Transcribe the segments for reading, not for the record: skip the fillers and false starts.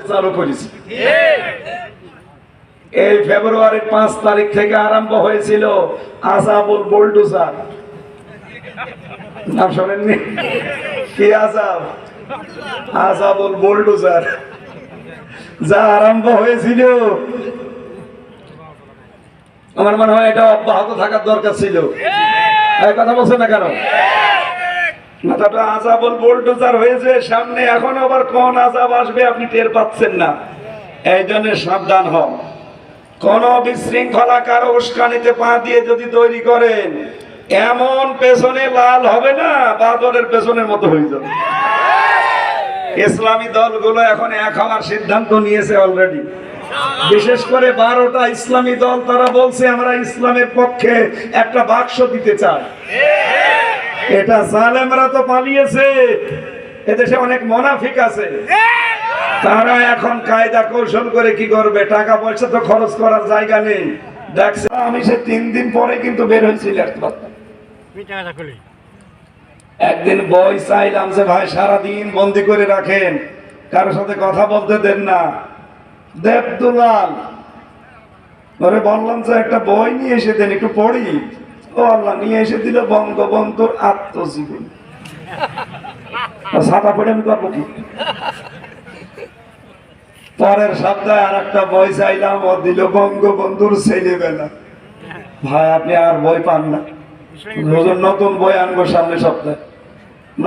চালু করেছি। এই ফেব্রুয়ারির 5 তারিখ থেকে আরম্ভ হয়েছিল আযাবুল বুলডোজার। নাম শোনেননি? কি আযাব? আযাবুল বুলডোজার যা আরম্ভ হয়েছিল, আমার মনে হয় এটা অব্যাহত থাকার দরকার ছিল। এই কথা বলছেন না কেন? মাথাটা আযাবুল বুলডোজার হয়েছে সামনে, এখন আবার কোন আযাব আসবে আপনি টের পাচ্ছেন না। এই জন্য সাবধান হন। কোন বিশৃঙ্খলা কারো উস্কানিতে পা দিয়ে যদি তৈরি করেন, এমন পেছনে লাল হবে না, বাদরের পেছনের মতো হয়ে যাবে। ইসলামী দলগুলো এখন এক হওয়ার সিদ্ধান্ত নিয়েছে অলরেডি। বিশেষ করে 12টা ইসলামী দল, তারা বলছে আমরা ইসলামের পক্ষে একটা বাক্স দিতে চাই। এটা জালেমরা তো পালিয়েছে, এদেশে অনেক মুনাফিক আছে, তারা এখন কায়দা কৌশল করে কি করবে, টাকা পয়সা তো খরচ করার জায়গা নেই। দেখছে আমি সে 3 দিন পরে কিন্তু বের হয়েছিল। একদিন বই চাইলাম যে ভাই সারাদিন বন্দি করে রাখেন, কারোর সাথে কথা বলতে দেন না। দেবদুলাল ওরে বললাম যে একটা বই নিয়ে এসে দেন, একটু পড়ি। ও আল্লাহ, নিয়ে এসে দিল বঙ্গবন্ধুর আত্মজীবনী। ছাতা পড়ে আমি করবো কি? পরের সপ্তাহে আর একটা বই চাইলাম, ও দিল বঙ্গবন্ধুর ছেলেবেলা। ভাই আপনি আর বই পান না, নতুন বই আনবো সামনে সপ্তাহে।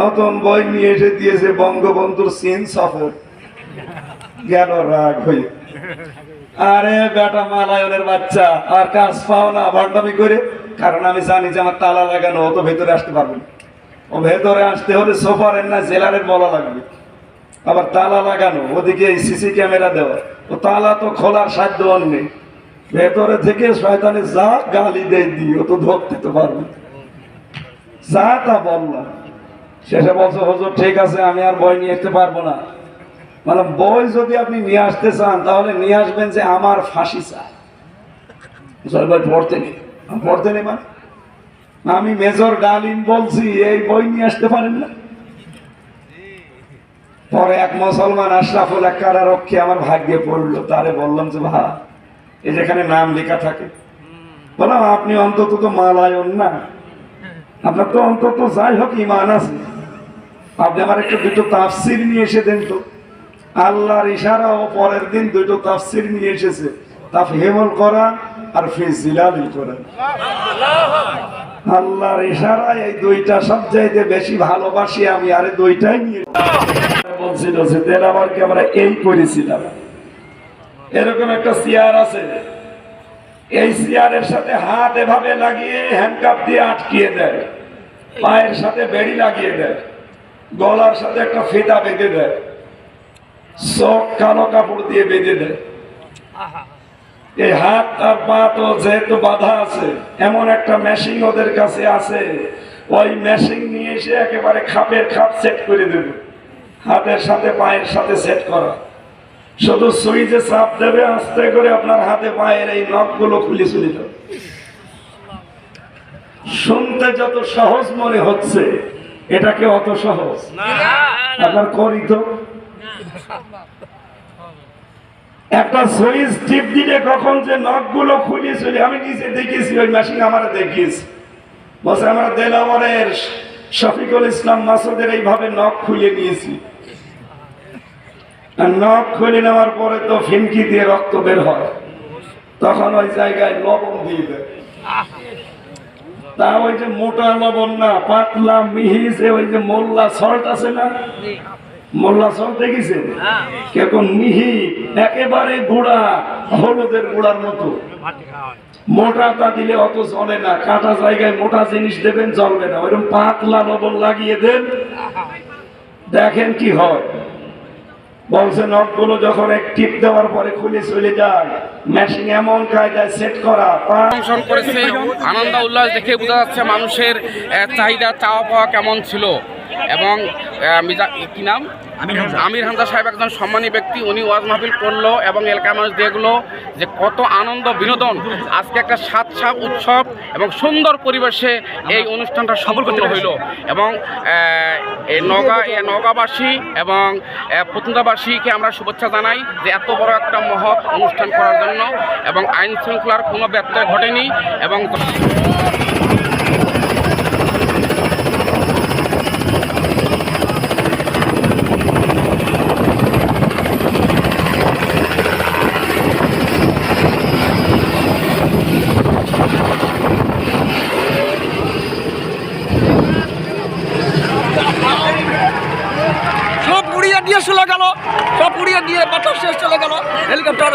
নতুন বই নিয়ে এসে দিয়েছে বঙ্গবন্ধুর চীন সফর। গেল রাগ হয়ে। আরে বেটা মালায়নের বাচ্চা, আর কাজ পাও না ভণ্ডামি করে। কারণ আমি জানি যে আমার তালা লাগানো, ও তো ভেতরে আসতে পারবে না। ও ভেতরে আসতে হলে সোফারের না জেলারের বলা লাগবে, আবার তালা লাগানো, ওদিকে সিসি ক্যামেরা দেওয়া। ও তালা তো খোলার সাধ্য নেই। ভেতরে থেকে শয়তানে যা গালি দেয় দিয়ে, ও তো ধরতে তো পারবে যা তা বললাম। শেষে বলছে হুজুর ঠিক আছে, আমি আর বই নিয়ে আসতে পারবো না। মানে বই যদি আপনি নিয়ে আসতে চান, তাহলে নিয়ে আসবেন যে আমার ফাঁসি চাই। বই পড়তে নেই, পড়তে নেই মানে আমি মেজর ডালিম বলছি এই বই নিয়ে আসতে পারেন না। পরে এক মুসলমান আশরাফুল এক কারারক্ষী আমার ভাগ্যে পড়লো, তারে বললাম যে ভাই এই যেখানে নাম লেখা থাকে, বললাম আপনি অন্তত তো মালায়ন না, আপনার তো অন্তত যাই হোক ইমান আছে, আপনি আমার একটু 2টো তাফসির নিয়ে এসে দেন তো। আল্লাহর ইশারা ও পরের দিন 2টো তাফসির নিয়ে এসেছে, তাফহিমুল কোরআন আর ফি জিলালিল কোরআন। আল্লাহর ইশারায় এই 2টা সবচাইতে বেশি ভালোবাসি আমি, আরে 2টাই নিয়ে বলছিল যে দেলাওয়ারকে আমরা এই করেছিলাম। এরকম একটা চেয়ার আছে, এই চেয়ারের সাথে হাত এভাবে লাগিয়ে হ্যান্ডকাপ দিয়ে আটকিয়ে দেয়, পায়ের সাথে বেড়ি লাগিয়ে দেয়, গলার সাথে একটা ফিতা বেঁধে দেয়, চোখ কালো কাপড় দিয়ে বেঁধে দেয়। এই হাত আর পা তো যেহেতু বাধা আছে, এমন একটা মেশিন ওদের কাছে আছে, ওই মেশিন নিয়ে এসে একেবারে খাপের খাপ সেট করে দেবে, হাতের সাথে পায়ের সাথে সেট করা। শুধু সুইচে চাপ দেবে, আস্তে করে আপনার হাতে পায়ের এই নখগুলো খুলে চলে যাবে। শুনতে যত সহজ মনে হচ্ছে, এটাকে অত সহজ আপনার করি তো। একটা সুইচ টিপ দিলে কখন যে নখগুলো খুলে চলে, আমি নিজে দেখেছি, ওই মেশিন আমার দেখিয়েছি। বলছে আমরা দেলাওয়ারের শফিকুল ইসলাম মাসুদের এইভাবে নখ খুলে নিয়েছি। নখ খুলে নেওয়ার পরে তো ফিনকি দিয়ে রক্ত বের হয়, তখন ওই জায়গায় লবণ দিয়ে দেয়। তা ওই যে মোটা লবণ না, পাতলা মিহি, যে ওই যে মোল্লা সল্ট আছে না, মোল্লা সল্ট দেখেছেন কেমন মিহি, একেবারে গুঁড়া, হলুদের গুঁড়ার মতো। মোটাটা দিলে অত চলে না, কাটা জায়গায় মোটা জিনিস দেবেন চলবে না, ওইরকম পাতলা লবণ লাগিয়ে দেন, দেখেন কি হয়। বলছে নখগুলো যখন এক টিপ দেওয়ার পরে খুলে চলে যায়, মেশিন এমন কায়দায় সেট করা। করেছে আনন্দ উল্লাস দেখে বোঝা যাচ্ছে মানুষের চাহিদা চাওয়া পাওয়া কেমন ছিল। এবং কি নাম আমির হামজা সাহেব একজন সম্মানী ব্যক্তি, উনি ওয়াজ মাহফিল করলো এবং এলাকার মানুষ দেখলো যে কত আনন্দ বিনোদন, আজকে একটা সাত উৎসব এবং সুন্দর পরিবেশে এই অনুষ্ঠানটা সম্পূর্ণ হইল। এবং নওগাঁবাসী এবং পতুঙ্গাবাসীকে আমরা শুভেচ্ছা জানাই যে এত বড় একটা মহৎ অনুষ্ঠান করার জন্য, এবং আইন শৃঙ্খলার কোনো ব্যত্যয় ঘটেনি। এবং সব উড়িয়ে দিয়ে চলে গেল, সব উড়িয়ে দিয়ে বাতাস শেষ চলে গেল হেলিকপ্টার।